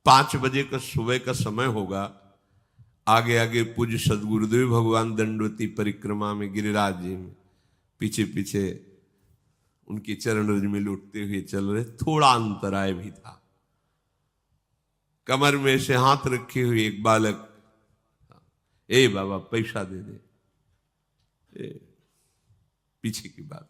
5 बजे का सुबह का समय होगा। आगे आगे पूज्य सदगुरुदेव भगवान दंडवती परिक्रमा में गिरिराज जी में, पीछे पीछे उनके चरण रज में लुटते हुए चल रहे। थोड़ा अंतराय भी था। कमर में से हाथ रखे हुए एक बालक, ए बाबा पैसा दे दे। पीछे की बात,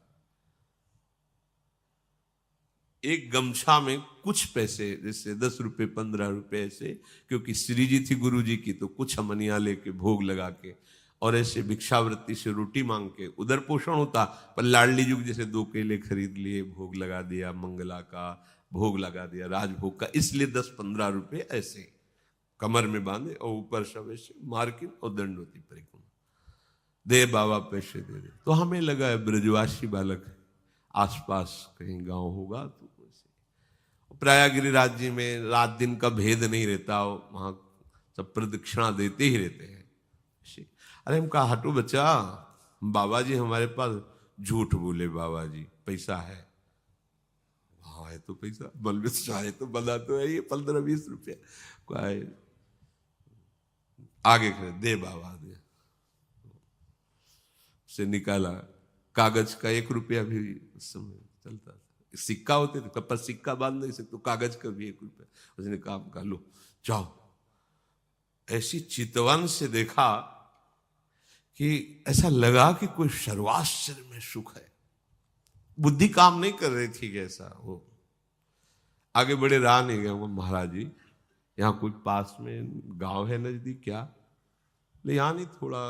एक गमछा में कुछ पैसे, जैसे 10 रुपए 15 रुपए ऐसे, क्योंकि श्री जी थी गुरु जी की, तो कुछ हमनिया लेके भोग लगा के, और ऐसे भिक्षावृत्ति से रोटी मांग के उधर पोषण होता। पर लाडली जुग जैसे 2 केले खरीद लिए, भोग लगा दिया, मंगला का भोग लगा दिया, राजभोग का, इसलिए 10-15 रुपए ऐसे कमर में बांधे और ऊपर सब ऐसे मार्किन और दंडवती परिक्रमा। दे बाबा पैसे दे दे। तो हमें लगा है ब्रजवासी बालक है, आसपास कहीं गांव होगा। तो प्राय गिरिराज जी में रात दिन का भेद नहीं रहता, वहां सब प्रदक्षिणा देते ही रहते हैं। अरे हम कहा हटो बच्चा, बाबा जी हमारे पास झूठ बोले, बाबा जी पैसा है। हाँ है तो पैसा, बल में चाहे तो बना तो है ये 15-20 रुपया आगे खड़े, दे बाबा दे। से निकाला, कागज का 1 रुपया भी उस समय चलता था, सिक्का होते थे, पर सिक्का बांध नहीं सकते, तो कागज का भी 1 रुपया। उसने कहा लो जाओ। ऐसी चितवन से देखा कि ऐसा लगा कि कोई सर्वाश्चर्य में सुख है। बुद्धि काम नहीं कर रही थी कैसा वो। आगे बड़े रहा नहीं गया, महाराज जी यहाँ कोई पास में गांव है नजदीक क्या? यहाँ नहीं, थोड़ा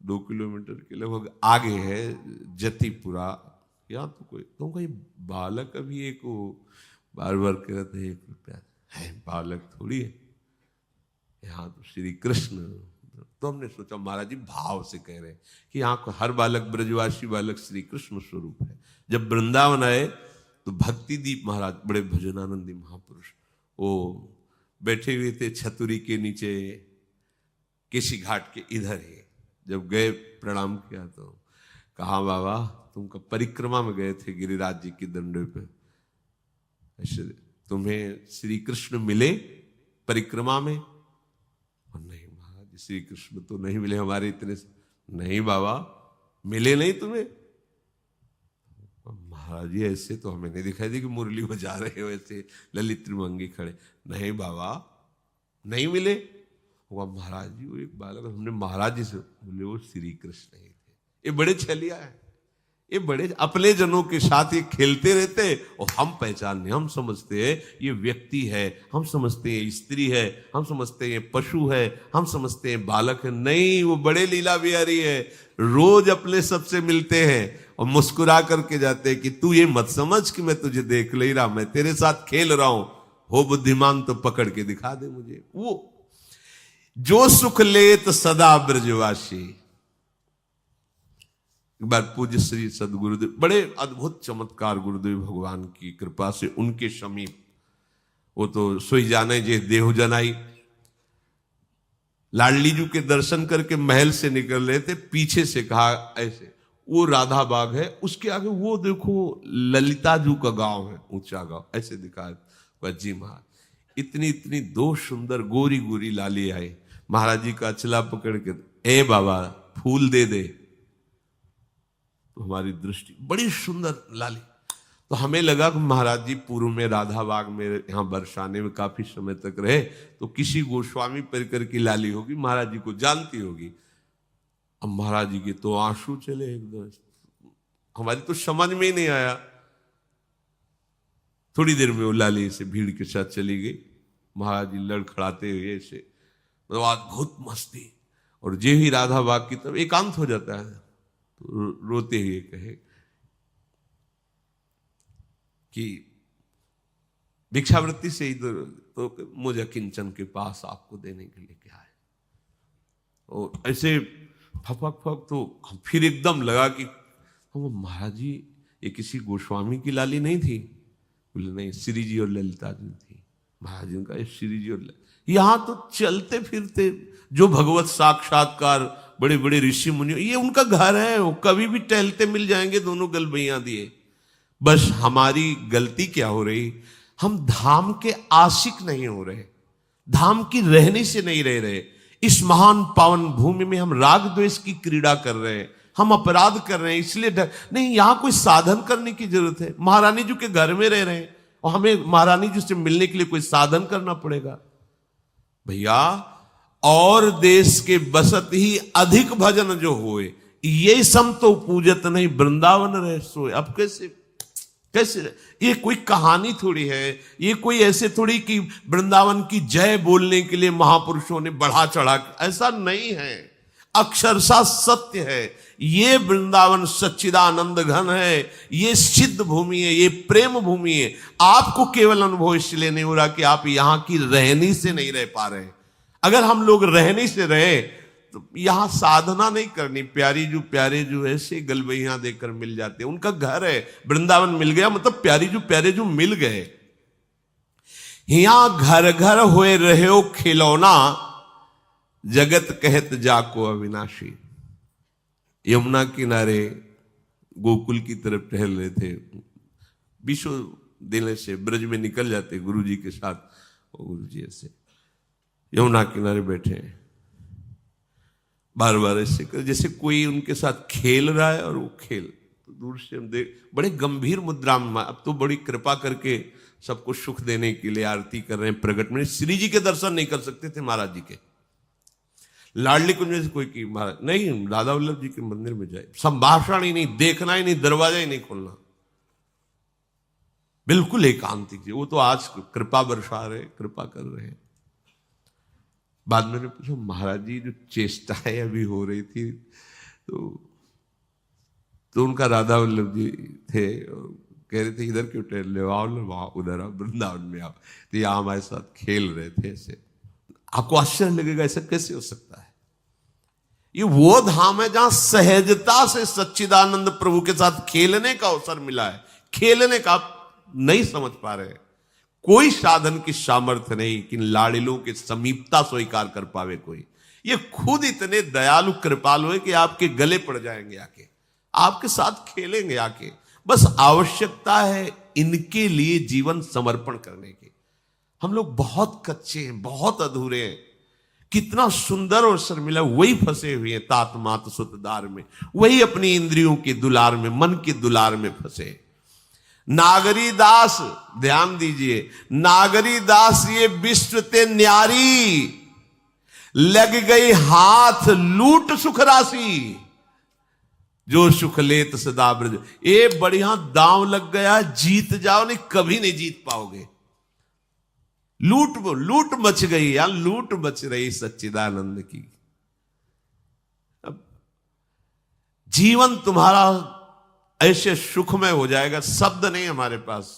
2 किलोमीटर के लगभग आगे है जतीपुरा, यहाँ तो कोई। तो कहीं बालक अभी एक वो बार बार कह रहे थे 1 रुपया है, बालक थोड़ी है, यहाँ तो श्री कृष्ण। तो हमने सोचा महाराज जी भाव से कह रहे हैं कि यहाँ को हर बालक ब्रजवासी बालक श्री कृष्ण स्वरूप है। जब वृंदावन आए तो भक्तिदीप महाराज, बड़े भजनानंदी महापुरुष, वो बैठे हुए थे छतुरी के नीचे, केसी घाट के इधर ही। जब गए प्रणाम किया तो कहा बाबा तुम परिक्रमा में गए थे गिरिराज जी की दंडे पे, ऐसे तुम्हें श्री कृष्ण मिले परिक्रमा में? और नहीं महाराज श्री कृष्ण तो नहीं मिले हमारे इतने। नहीं बाबा मिले नहीं तुम्हें? महाराज जी ऐसे तो हमें नहीं दिखाई दी कि मुरली बजा रहे हो ऐसे ललित त्रिमंगी खड़े। नहीं बाबा नहीं मिले। वो महाराज जी वो एक बालक, हमने महाराज जी से बोले वो श्री कृष्ण ही थे। ये बड़े छलिया है, ये बड़े अपने जनों के साथ ये खेलते रहते, और हम पहचानने, हम समझते हैं ये व्यक्ति है, हम समझते हैं स्त्री है, हम समझते हैं पशु है, हम समझते हैं बालक है। नहीं, वो बड़े लीला बिहारी है। रोज अपने सबसे मिलते हैं और मुस्कुरा करके जाते हैं कि तू ये मत समझ कि मैं तुझे देख ले रहा, मैं तेरे साथ खेल रहा हूं, हो बुद्धिमान तो पकड़ के दिखा दे मुझे। वो जो सुख लेत सदा ब्रजवासी। एक बार पूज्य श्री सदगुरुदेव, बड़े अद्भुत चमत्कार गुरुदेव भगवान की कृपा से उनके समीप, वो तो सोई जाने जे देहु जनाई, लाडली जी के दर्शन करके महल से निकल रहे थे, पीछे से कहा ऐसे, वो राधा बाग है, उसके आगे वो देखो ललिता जू का गांव है, ऊंचा गांव, ऐसे दिखाया। जी महाराज इतनी इतनी 2 सुंदर गोरी गोरी लाली आई। महाराज जी का अचला पकड़ के, ए बाबा फूल दे दे। तो हमारी दृष्टि, बड़ी सुंदर लाली। तो हमें लगा कि महाराज जी पूर्व में राधा बाग में यहाँ बरसाने में काफी समय तक रहे, तो किसी गोस्वामी परिकर की लाली होगी, महाराज जी को जानती होगी। अब महाराज जी के तो आंसू चले एकदम, हमारी तो समझ में ही नहीं आया। थोड़ी देर में वो लाली से भीड़ के साथ चली गई। महाराज जी लड़खड़ाते हुए ऐसे, मतलब अद्भुत मस्ती। और जे ही राधा बाग की तरफ एकांत हो जाता है तो रोते हुए कहे कि भिक्षावृत्ति से ही तो मुझे किंचन के पास आपको देने के लिए क्या है। और ऐसे फपक फक, तो फिर एकदम लगा कि महाराज जी ये किसी गोस्वामी की लाली नहीं थी? बोले नहीं, श्री जी और ललिता जी थी। महाराज जी का श्री जी और यहां तो चलते फिरते जो भगवत साक्षात्कार बड़े बड़े ऋषि मुनि, ये उनका घर है, वो कभी भी टहलते मिल जाएंगे, दोनों गलबैया दिए। बस हमारी गलती क्या हो रही, हम धाम के आशिक नहीं हो रहे, धाम की रहनी से नहीं रह रहे। इस महान पावन भूमि में हम राग द्वेष की क्रीड़ा कर रहे हैं, हम अपराध कर रहे हैं, इसलिए नहीं, यहां कोई साधन करने की जरूरत है। महारानी जी के घर में रह रहे हैं और हमें महारानी जी से मिलने के लिए कोई साधन करना पड़ेगा। भैया, और देश के बसत ही अधिक भजन जो होए, ये सम तो पूजत नहीं वृंदावन रह सोए। अब कैसे कैसे, ये कोई कहानी थोड़ी है, ये कोई ऐसे थोड़ी कि वृंदावन की जय बोलने के लिए महापुरुषों ने बढ़ा चढ़ा, ऐसा नहीं है, अक्षरशः सत्य है। ये वृंदावन सच्चिदानंद घन है, ये सिद्ध भूमि है, ये प्रेम भूमि है। आपको केवल अनुभव इसलिए नहीं हो रहा कि आप यहां की रहनी से नहीं रह पा रहे। अगर हम लोग रहनी से रहे तो यहां साधना नहीं करनी। प्यारी जो प्यारे जो ऐसे गलबैया देकर मिल जाते, उनका घर है, वृंदावन मिल गया मतलब प्यारे जो मिल गए। यहां घर घर हुए रहे हो खिलौना, जगत कहत जाको अविनाशी। यमुना किनारे गोकुल की तरफ टहल रहे थे, विश्व दिन से ब्रज में निकल जाते गुरु जी के साथ। गुरु जी ऐसे यमुना किनारे बैठे हैं, बार बार ऐसे कर जैसे कोई उनके साथ खेल रहा है, और वो खेल तो दूर से हम देख, बड़े गंभीर मुद्रा में। अब तो बड़ी कृपा करके सबको सुख देने के लिए आरती कर रहे हैं प्रगट में। श्री जी के दर्शन नहीं कर सकते थे महाराज जी के, लाडली कुंज में से कोई की महाराज नहीं, राधा वल्लभ जी के मंदिर में जाए, संभाषण ही नहीं, देखना ही नहीं, दरवाजा ही नहीं खोलना, बिल्कुल एकांतिक जी। वो तो आज कृपा बरसा रहे, कृपा कर रहे हैं। बाद में पूछा, महाराज जी जो चेष्टाएं अभी हो रही थी, तो उनका राधा वल्लभ जी थे, कह रहे थे इधर क्यों टहल रहे हो, आओ ना वहां, उधर आओ, वृंदावन में आओ। तो यहाँ हमारे साथ खेल रहे थे ऐसे। आपको आश्चर्य लगेगा, ऐसा कैसे हो सकता है? ये वो धाम है जहां सहजता से सच्चिदानंद प्रभु के साथ खेलने का अवसर मिला है। खेलने का आप नहीं समझ पा रहे। कोई साधन की सामर्थ्य नहीं कि लाड़िलों के समीपता स्वीकार कर पावे कोई। ये खुद इतने दयालु कृपालु है कि आपके गले पड़ जाएंगे आके, आपके साथ खेलेंगे आके। बस आवश्यकता है इनके लिए जीवन समर्पण करने की। हम लोग बहुत कच्चे हैं, बहुत अधूरे हैं। कितना सुंदर अवसर मिला, वही फंसे हुए हैं तात मात सुतदार में, वही अपनी इंद्रियों के दुलार में, मन के दुलार में फंसे। नागरी दास, ध्यान दीजिए, नागरी दास ये विश्व ते न्यारी, लग गई हाथ लूट सुख राशि, जो सुख लेत सदा ब्रज। ये बढ़िया दांव लग गया, जीत जाओ, नहीं कभी नहीं जीत पाओगे। लूट मच गई, या लूट मच रही सच्चिदानंद की। अब जीवन तुम्हारा ऐसे सुखमय हो जाएगा, शब्द नहीं हमारे पास,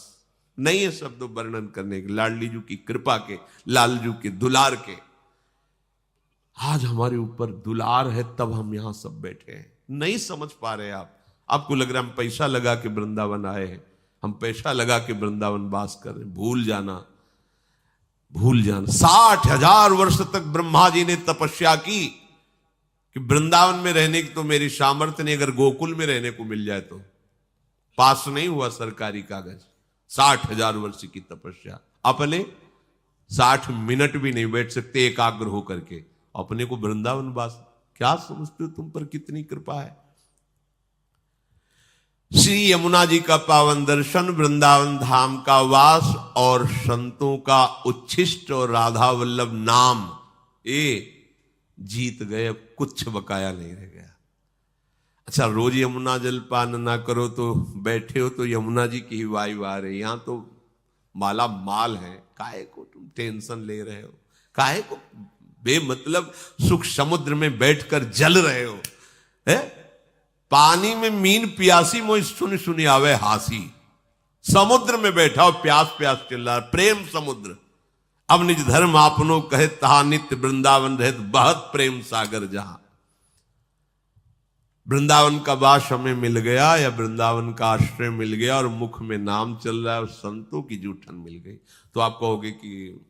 नहीं है शब्द वर्णन करने के। लाडली जी की कृपा के, लालजू के दुलार के। आज हमारे ऊपर दुलार है, तब हम यहां सब बैठे हैं। नहीं समझ पा रहे आप। आपको लग रहा है हम पैसा लगा के वृंदावन आए हैं, हम पैसा लगा के वृंदावन वास कर रहे हैं। भूल जाना, भूल जाना। 60,000 वर्ष तक ब्रह्मा जी ने तपस्या की कि वृंदावन में रहने की तो मेरी सामर्थ्य नहीं, अगर गोकुल में रहने को मिल जाए तो। पास नहीं हुआ सरकारी कागज। 60,000 वर्ष की तपस्या। अपने 60 मिनट भी नहीं बैठ सकते एकाग्र होकर के, अपने को वृंदावन वास। क्या समझते हो तुम पर कितनी कृपा है? श्री यमुना जी का पावन दर्शन, वृंदावन धाम का वास और संतों का उच्छिष्ट और राधा वल्लभ नाम, ये जीत गए। अब कुछ बकाया नहीं रह गया। अच्छा, रोज यमुना जलपान ना करो तो बैठे हो तो यमुना जी की ही वाई वाह रही। यहां तो माला माल है, काहे को तुम टेंशन ले रहे हो? काहे को बेमतलब सुख समुद्र में बैठकर जल रहे हो? है पानी में मीन प्यासी, मोई सुन सुनी आवे हासी। समुद्र में बैठा हो, प्यास प्यास चिल्ला रहा, प्रेम समुद्र। अब निज धर्म आपनो कहे तहा नित्य वृंदावन रहत बहुत प्रेम सागर जहां। वृंदावन का वास हमें मिल गया, या वृंदावन का आश्रय मिल गया, और मुख में नाम चल रहा है और संतों की जूठन मिल गई, तो आप कहोगे कि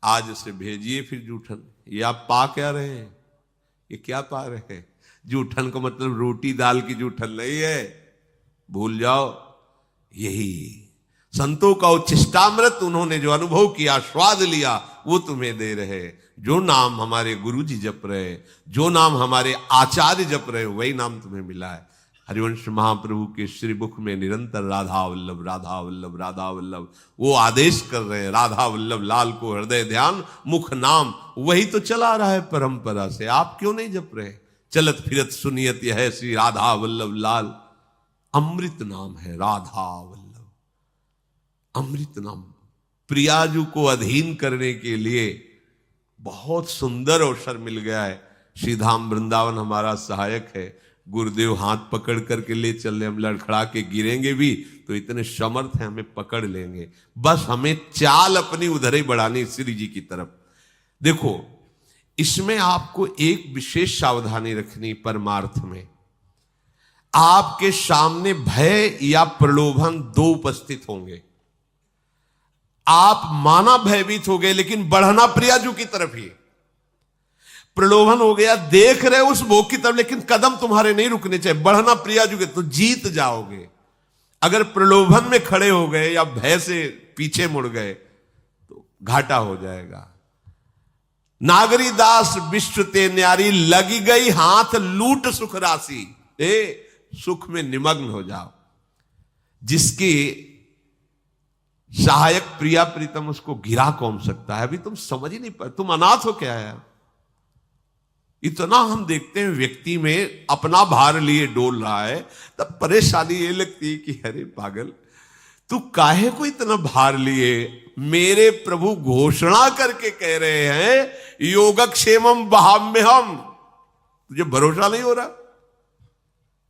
आज से भेजिए फिर जूठन। ये आप पा क्या रहे हैं? ये क्या पा रहे हैं? जूठन का मतलब रोटी दाल की जूठन नहीं है, भूल जाओ। यही संतों का उच्छिष्टामृत उन्होंने जो अनुभव किया, स्वाद लिया, वो तुम्हें दे रहे। जो नाम हमारे गुरु जी जप रहे, जो नाम हमारे आचार्य जप रहे, वही नाम तुम्हें मिला है। हरिवंश महाप्रभु के श्री मुख में निरंतर राधा वल्लभ, राधा वल्लभ, राधा वल्लभ, वो आदेश कर रहे हैं, राधा वल्लभ लाल को हृदय ध्यान मुख नाम। वही तो चला रहा है परंपरा से, आप क्यों नहीं जप रहे? चलत फिरत सुनियत यह श्री राधा वल्लभ लाल, अमृत नाम है राधा वल्लभ, अमृत नाम। प्रियाजू को अधीन करने के लिए बहुत सुंदर अवसर मिल गया है। श्रीधाम वृंदावन हमारा सहायक है। गुरुदेव हाथ पकड़ करके ले चल रहे, हम लड़खड़ा के गिरेंगे भी तो इतने समर्थ हैं, हमें पकड़ लेंगे। बस हमें चाल अपनी उधर ही बढ़ानी श्री जी की तरफ। देखो, इसमें आपको एक विशेष सावधानी रखनी। परमार्थ में आपके सामने भय या प्रलोभन दो उपस्थित होंगे। आप माना भयभीत हो गए, लेकिन बढ़ना प्रियाजू की तरफ ही। प्रलोभन हो गया, देख रहे उस भोग की तरफ, लेकिन कदम तुम्हारे नहीं रुकने चाहिए, बढ़ना प्रियाजू के, तो जीत जाओगे। अगर प्रलोभन में खड़े हो गए या भय से पीछे मुड़ गए तो घाटा हो जाएगा। नागरी दास विश्व ते न्यारी, लगी गई हाथ लूट सुख राशि। सुख में निमग्न हो जाओ। जिसकी सहायक प्रिया प्रीतम, उसको गिरा कौन सकता है? अभी तुम समझ ही नहीं पाए, तुम अनाथ हो क्या यार? इतना हम देखते हैं व्यक्ति में अपना भार लिए डोल रहा है, तब परेशानी ये लगती है कि अरे पागल, तू काहे को इतना भार लिए? मेरे प्रभु घोषणा करके कह रहे हैं योगक्षेमम वहाम्यहम्। तुझे भरोसा नहीं हो रहा?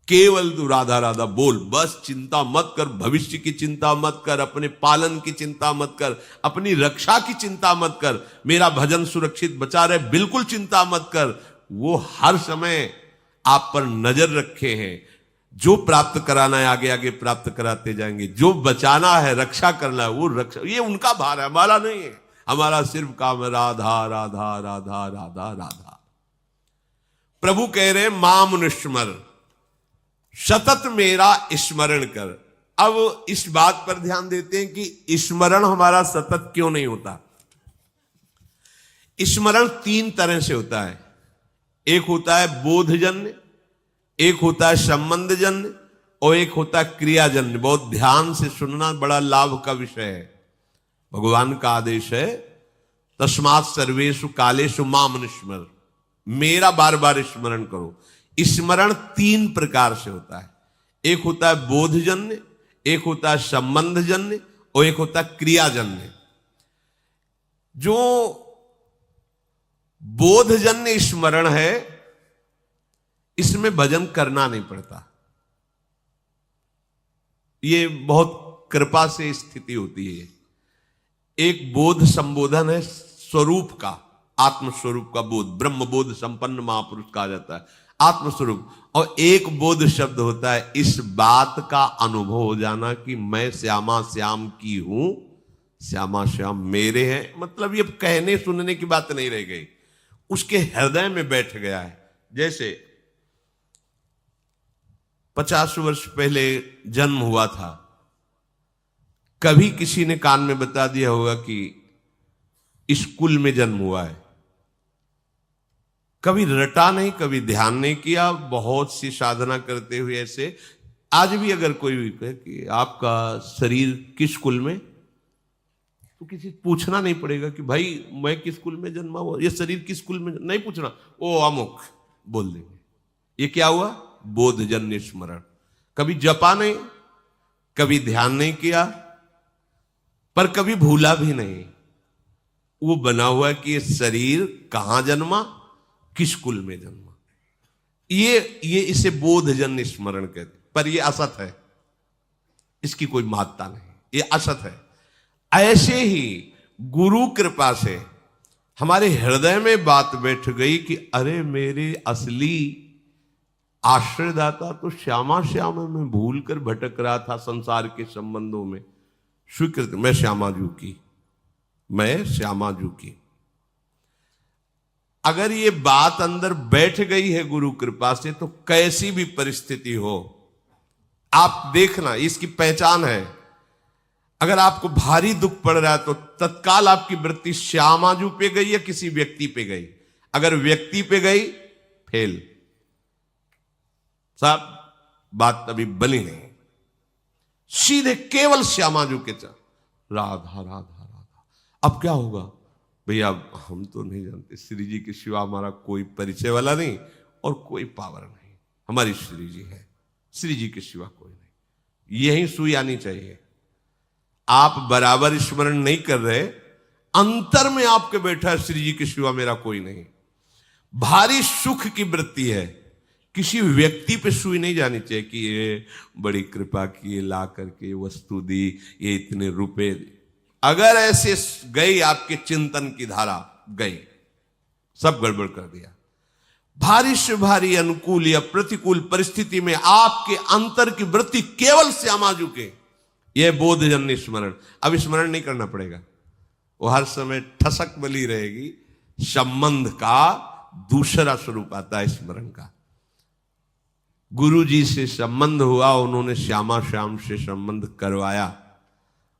केवल तू राधा राधा बोल, बस चिंता मत कर, भविष्य की चिंता मत कर, अपने पालन की चिंता मत कर, अपनी रक्षा की चिंता मत कर, मेरा भजन सुरक्षित बचा रहे, बिल्कुल चिंता मत कर। वो हर समय आप पर नजर रखे हैं। जो प्राप्त कराना है आगे आगे प्राप्त कराते जाएंगे, जो बचाना है, रक्षा करना है, वो रक्षा, ये उनका भार है, हमारा नहीं है। हमारा सिर्फ काम है राधा राधा राधा राधा राधा। प्रभु कह रहे माम अनुस्मर, सतत मेरा स्मरण कर। अब इस बात पर ध्यान देते हैं कि स्मरण हमारा सतत क्यों नहीं होता। स्मरण तीन तरह से होता है। एक होता है बोधजन्य, एक होता है संबंधजन्य, और एक होता है क्रियाजन्य। बहुत ध्यान से सुनना, बड़ा लाभ का विषय है। भगवान का आदेश है तस्मात् सर्वेषु कालेषु माम अनुस्मर, मेरा बार बार स्मरण करो। स्मरण तीन प्रकार से होता है। एक होता है बोधजन्य, एक होता है संबंधजन्य, और एक होता है क्रियाजन्य। जो बोधजन्य स्मरण है, इसमें भजन करना नहीं पड़ता। ये बहुत कृपा से स्थिति होती है। एक बोध संबोधन है स्वरूप का, आत्मस्वरूप का बोध, ब्रह्म बोध संपन्न महापुरुष कहा जाता है, आत्मस्वरूप। और एक बोध शब्द होता है इस बात का अनुभव हो जाना कि मैं श्यामा श्याम की हूं, श्यामा श्याम मेरे हैं। मतलब ये कहने सुनने की बात नहीं रह गई, उसके हृदय में बैठ गया है। जैसे 50 वर्ष पहले जन्म हुआ था, कभी किसी ने कान में बता दिया होगा कि स्कूल में जन्म हुआ है। कभी रटा नहीं, कभी ध्यान नहीं किया, बहुत सी साधना करते हुए ऐसे। आज भी अगर कोई भी कहे कि आपका शरीर किस स्कूल में, तो किसी पूछना नहीं पड़ेगा कि भाई मैं किस स्कूल में जन्मा हुआ, ये शरीर किस स्कूल में, नहीं पूछना, वो अमुक बोल देंगे। ये क्या हुआ? बोधजन्य स्मरण। कभी जपा नहीं, कभी ध्यान नहीं किया, पर कभी भूला भी नहीं। वो बना हुआ कि ये शरीर कहां जन्मा, किस कुल में जन्मा। ये इसे बोधजन्य स्मरण कहते, पर ये असत है, इसकी कोई महत्ता नहीं, ये असत है। ऐसे ही गुरु कृपा से हमारे हृदय में बात बैठ गई कि अरे मेरे असली आश्रयदाता तो श्यामा श्याम, में भूल कर भटक रहा था संसार के संबंधों में। स्वीकृत, मैं श्यामा जू की, मैं श्यामा जू की। अगर ये बात अंदर बैठ गई है गुरु कृपा से, तो कैसी भी परिस्थिति हो, आप देखना, इसकी पहचान है। अगर आपको भारी दुख पड़ रहा है तो तत्काल आपकी वृत्ति श्यामाजू पे गई या किसी व्यक्ति पे गई? अगर व्यक्ति पे गई, फेल साहब, बात अभी बनी नहीं। सीधे केवल श्यामाजू के चल, राधा राधा राधा। अब क्या होगा भैया? हम तो नहीं जानते, श्री जी के सिवा हमारा कोई परिचय वाला नहीं और कोई पावर नहीं। हमारी श्री जी है, श्री जी के सिवा कोई नहीं। यही सुई आनी चाहिए। आप बराबर स्मरण नहीं कर रहे, अंतर में आपके बैठा है श्री जी के सिवा मेरा कोई नहीं। भारी सुख की वृत्ति है, किसी व्यक्ति पे सुई नहीं जानी चाहिए कि ये बड़ी कृपा की, ये ला करके वस्तु दी, ये इतने रुपए। अगर ऐसे गई आपके चिंतन की धारा, गई, सब गड़बड़ कर दिया। भारी से भारी अनुकूल या प्रतिकूल परिस्थिति में आपके अंतर की वृत्ति केवल श्यामाजू के, यह बोधजन्य स्मरण। अब स्मरण नहीं करना पड़ेगा, वो हर समय ठसक बली रहेगी। संबंध का दूसरा स्वरूप आता है स्मरण का। गुरु जी से संबंध हुआ, उन्होंने श्यामा श्याम से संबंध करवाया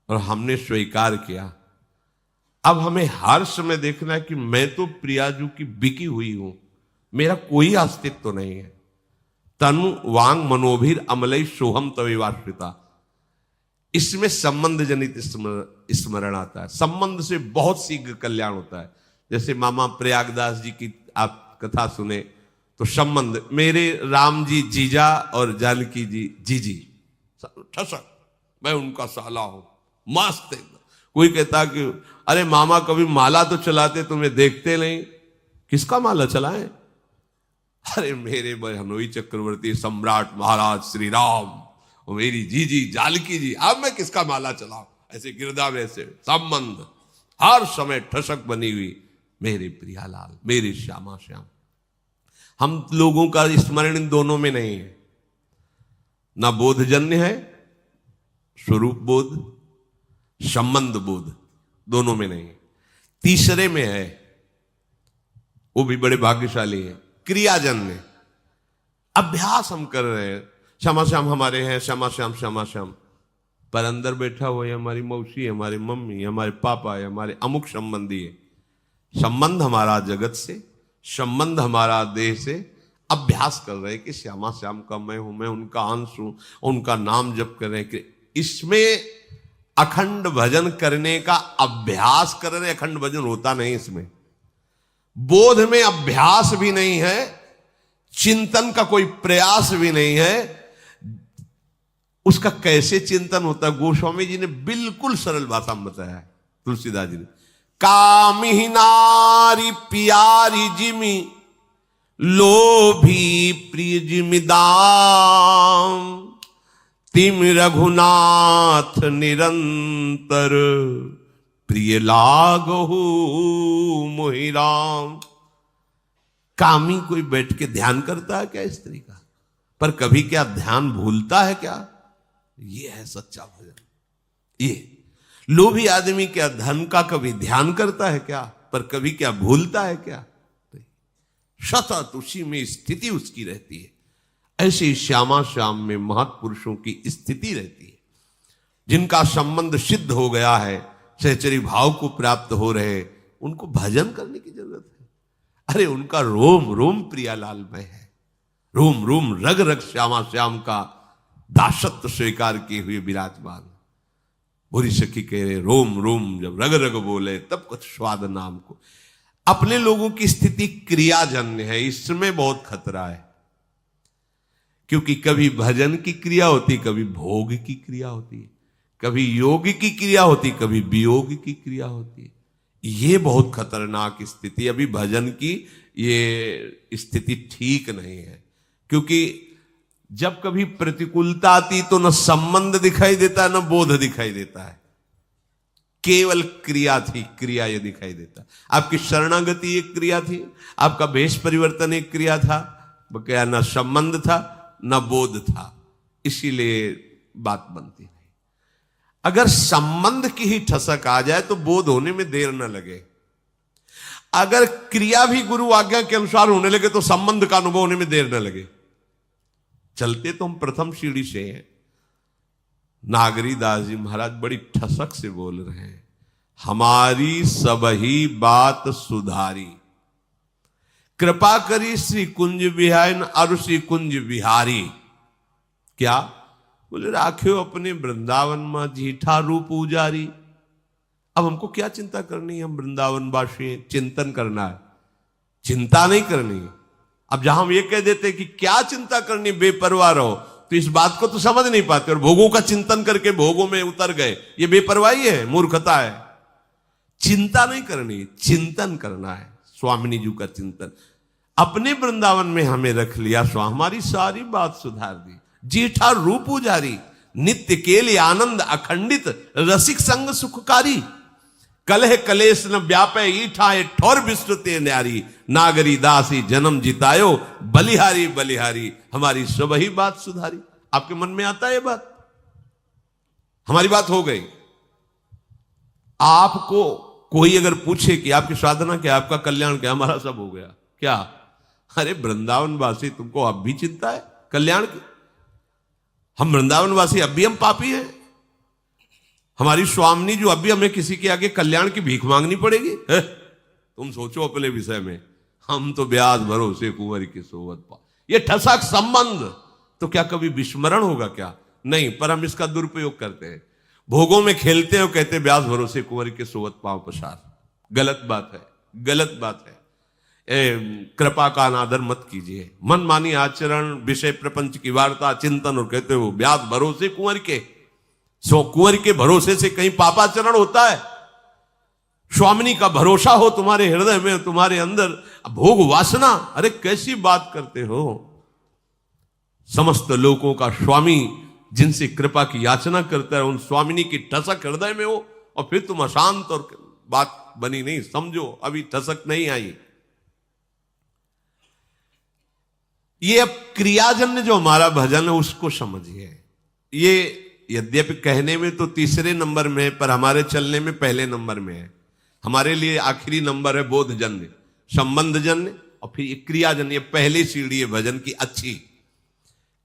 और हमने स्वीकार किया। अब हमें हर समय देखना है कि मैं तो प्रियाजू की बिकी हुई हूं, मेरा कोई अस्तित्व तो नहीं है। तनु वांग मनोभीर अमलई सोहम तविवाश्रिता, इसमें संबंध जनित स्मरण आता है। संबंध से बहुत शीघ्र कल्याण होता है। जैसे मामा प्रयागदास जी की आप कथा सुने तो संबंध, मेरे राम जी जीजा और जानकी जी जीजी, ठसक, मैं उनका साला हूं, मस्त एकदम। कोई कहता कि अरे मामा कभी माला तो चलाते, तुम्हें देखते नहीं, किसका माला चलाएं? अरे मेरे बहनोई चक्रवर्ती सम्राट महाराज श्री राम और मेरी जीजी जानकी जी, अब मैं किसका माला चलाऊं? ऐसे गिरदा में से संबंध हर समय ठसक बनी हुई, मेरे प्रियालाल, मेरे श्यामा श्याम। हम लोगों का स्मरण इन दोनों में नहीं है, ना बोधजन्य है, स्वरूप बोध, संबंध बोध, दोनों में नहीं है। तीसरे में है, वो भी बड़े भाग्यशाली है, क्रियाजन्य। अभ्यास हम कर रहे हैं, श्यामा श्याम हमारे हैं, श्यामा श्याम श्यामा श्याम, पर अंदर बैठा हुआ है हमारी मौसी है, हमारी मम्मी, हमारे पापा है, हमारे अमुक संबंधी है। संबंध हमारा जगत से, संबंध हमारा देह से। अभ्यास कर रहे हैं कि श्यामा श्याम का मैं हूं, मैं उनका अंश हूं, उनका नाम जप कर रहे हैं। इसमें अखंड भजन करने का अभ्यास कर रहे, अखंड भजन होता नहीं इसमें। बोध में अभ्यास भी नहीं है, चिंतन का कोई प्रयास भी नहीं है। उसका कैसे चिंतन होता है? गोस्वामी जी ने बिल्कुल सरल भाषा में बताया है, तुलसीदास जी ने। कामिही नारी प्यारी जिमी, लोभी प्रिय जिमि दाम, तिम रघुनाथ निरंतर, प्रिय लागहु मोहि राम। कामी कोई बैठ के ध्यान करता है क्या स्त्री का? पर कभी क्या ध्यान भूलता है क्या? ये है सच्चा भजन। ये लोभी आदमी क्या धन का कभी ध्यान करता है क्या? पर कभी क्या भूलता है क्या? सतत उसी में स्थिति उसकी रहती है। ऐसे श्यामा श्याम में महत्पुरुषों की स्थिति रहती है, जिनका संबंध सिद्ध हो गया है, सहचरी भाव को प्राप्त हो रहे, उनको भजन करने की जरूरत है। अरे उनका रोम रोम प्रियालाल में है, रोम रोम रग रग श्यामा श्याम का दासत्व स्वीकार किए हुए विराजमान। बुरी सखी कह रहे रोम रोम जब रग रग बोले तब कुछ स्वाद नाम को। अपने लोगों की स्थिति क्रियाजन्य है, इसमें बहुत खतरा है। क्योंकि कभी भजन की क्रिया होती, कभी भोग की क्रिया होती है, कभी योग की क्रिया होती, कभी वियोग की क्रिया होती है। ये बहुत खतरनाक स्थिति। अभी भजन की ये स्थिति ठीक नहीं है, क्योंकि जब कभी प्रतिकूलता आती तो न संबंध दिखाई देता है, न बोध दिखाई देता है, केवल क्रिया थी, क्रिया ये दिखाई देता। आपकी शरणागति एक क्रिया थी, आपका भेष परिवर्तन एक क्रिया था, क्या न संबंध था न बोध था, इसीलिए बात बनती नहीं। अगर संबंध की ही ठसक आ जाए तो बोध होने में देर न लगे। अगर क्रिया भी गुरु आज्ञा के अनुसार होने लगे तो संबंध का अनुभव होने में देर न लगे। चलते तो हम प्रथम सीढ़ी से हैं, नागरीदास जी महाराज बड़ी ठसक से बोल रहे हैं, हमारी सबही बात सुधारी, कृपा करी श्री कुंज बिहारी और श्री कुंज बिहारी। क्या बोले? राख्यो अपने वृंदावन में जीठा रूप उजारी। अब हमको क्या चिंता करनी है? हम वृंदावन वासी हैं, चिंतन करना है, चिंता नहीं करनी है। अब जहां हम ये कह देते कि क्या चिंता करनी, बेपरवाह रहो, तो इस बात को तो समझ नहीं पाते और भोगों का चिंतन करके भोगों में उतर गए। ये बेपरवाही है, मूर्खता है। चिंता नहीं करनी, चिंतन करना है। स्वामिनी जी का चिंतन, अपने वृंदावन में हमें रख लिया, हमारी सारी बात सुधार दी। जीठा रूप उजारी, नित्य केले आनंद अखंडित, रसिक संग सुखकारी। कलह कलेश न व्यापे ईठा ठोर विस्तृते न्यारी, नागरी दासी जन्म जितायो, बलिहारी बलिहारी, हमारी सब ही बात सुधारी। आपके मन में आता है ये बात? हमारी बात हो गई। आपको कोई अगर पूछे कि आपकी साधना क्या, आपका कल्याण क्या, हमारा सब हो गया। क्या? अरे वृंदावन वासी, तुमको अब भी चिंता है कल्याण की? हम वृंदावन वासी अब भी हम पापी हैं? हमारी स्वामिनी जो अब भी हमें किसी के आगे कल्याण की भीख मांगनी पड़ेगी? तुम सोचो अपने विषय में। हम तो ब्याज भरोसे कुंवर की सोवत पा, ये ठसक संबंध तो क्या कभी विस्मरण होगा क्या? नहीं, पर हम इसका दुरुपयोग करते हैं, भोगों में खेलते हैं और कहते हैं ब्याज भरोसे कुंवर के सोवत पांव पसार। गलत बात है, गलत बात है। कृपा का अनादर मत कीजिए। मनमानी आचरण, विषय प्रपंच की वार्ता, चिंतन और कहते हो ब्याज भरोसे कुंवर के, सो कुंवर के भरोसे से कहीं पापाचरण होता है? स्वामिनी का भरोसा हो तुम्हारे हृदय में, तुम्हारे अंदर भोग वासना, अरे कैसी बात करते हो? समस्त लोगों का स्वामी जिनसे कृपा की याचना करता है, उन स्वामिनी की ठसक हृदय में हो और फिर तुम अशांत, और बात बनी नहीं। समझो अभी ठसक नहीं आई। ये अब क्रियाजन्य जो हमारा भजन है उसको समझिए। ये यद्यपि कहने में तो तीसरे नंबर में है, पर हमारे चलने में पहले नंबर में है। हमारे लिए आखिरी नंबर है बोधजन्य, संबंधजन्य, और फिर ये क्रियाजन्य। ये पहली सीढ़ी है भजन की अच्छी,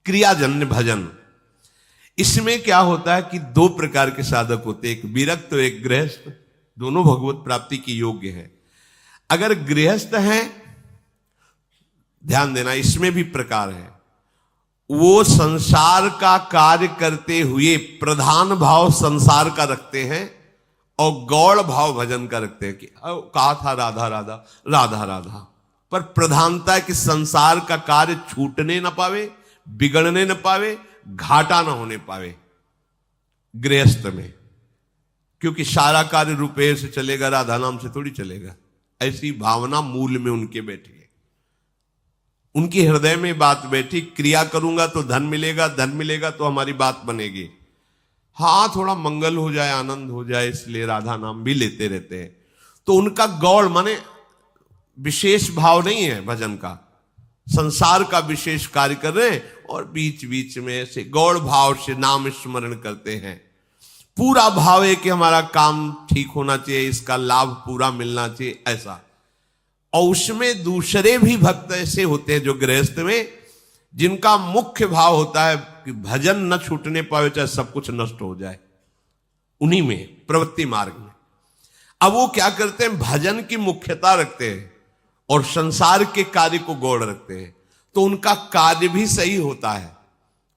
क्रियाजन्य भजन। इसमें क्या होता है कि दो प्रकार के साधक होते हैं, एक विरक्त और एक गृहस्थ। दोनों भगवत प्राप्ति की योग्य है। अगर गृहस्थ हैं, ध्यान देना, इसमें भी प्रकार है। वो संसार का कार्य करते हुए प्रधान भाव संसार का रखते हैं और गौड़ भाव भजन का रखते हैं। कि कहा था राधा राधा राधा राधा, पर प्रधानता है कि संसार का कार्य छूटने न पावे, बिगड़ने न पावे, घाटा न होने पावे गृहस्थ में। क्योंकि सारा कार्य रुपये से चलेगा, राधा नाम से थोड़ी चलेगा। ऐसी भावना मूल में उनके बैठी है, उनके हृदय में बात बैठी। क्रिया करूंगा तो धन मिलेगा, धन मिलेगा तो हमारी बात बनेगी। हाँ, थोड़ा मंगल हो जाए, आनंद हो जाए, इसलिए राधा नाम भी लेते रहते हैं। तो उनका गौड़ माने विशेष भाव नहीं है भजन का, संसार का विशेष कार्य कर रहे हैं और बीच बीच में ऐसे गौड़ भाव से नाम स्मरण करते हैं। पूरा भाव है कि हमारा काम ठीक होना चाहिए, इसका लाभ पूरा मिलना चाहिए, ऐसा। और उसमें दूसरे भी भक्त ऐसे होते हैं जो गृहस्थ में, जिनका मुख्य भाव होता है कि भजन न छूटने पावे, चाहे सब कुछ नष्ट हो जाए। उन्हीं में प्रवृत्ति मार्ग में अब वो क्या करते हैं, भजन की मुख्यता रखते हैं और संसार के कार्य को गौड़ रखते हैं। तो उनका कार्य भी सही होता है,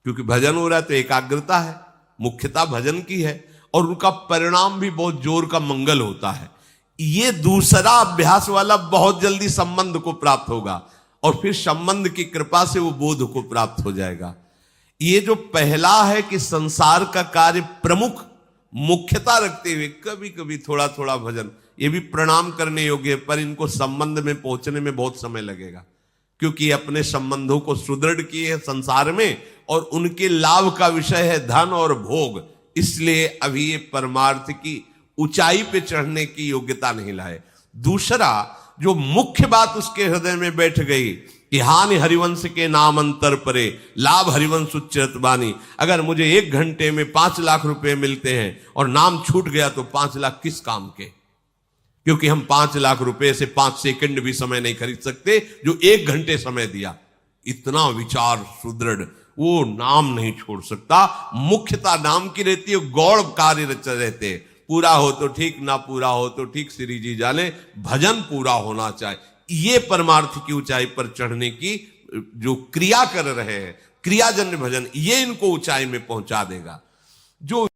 क्योंकि भजन हो रहा है तो एकाग्रता है, मुख्यता भजन की है, और उनका परिणाम भी बहुत जोर का मंगल होता है। ये दूसरा अभ्यास वाला बहुत जल्दी संबंध को प्राप्त होगा और फिर संबंध की कृपा से वो बोध को प्राप्त हो जाएगा। ये जो पहला है कि संसार का कार्य प्रमुख मुख्यता रखते हुए कभी कभी थोड़ा थोड़ा भजन, ये भी प्रणाम करने योग्य है, पर इनको संबंध में पहुंचने में बहुत समय लगेगा, क्योंकि अपने संबंधों को सुदृढ़ किए हैं संसार में और उनके लाभ का विषय है धन और भोग। इसलिए अभी ये परमार्थ की ऊंचाई पे चढ़ने की योग्यता नहीं लाए। दूसरा जो मुख्य बात उसके हृदय में बैठ गई कि हानि हरिवंश के नाम अंतर परे, लाभ हरिवंश उच्चरत बानी। अगर मुझे 1 घंटे में 5 लाख रुपए मिलते हैं और नाम छूट गया तो 5 लाख किस काम के? क्योंकि हम 5 लाख रुपए से 5 सेकंड भी समय नहीं खरीद सकते जो 1 घंटे समय दिया। इतना विचार सुदृढ़ वो नाम नहीं छोड़ सकता। मुख्यता नाम की रहती है, गौड़ कार्य रहते हैं। पूरा हो तो ठीक, ना पूरा हो तो ठीक, श्री जी जाने, भजन पूरा होना चाहिए। ये परमार्थ की ऊंचाई पर चढ़ने की जो क्रिया कर रहे हैं, क्रियाजन्य भजन, ये इनको ऊंचाई में पहुंचा देगा। जो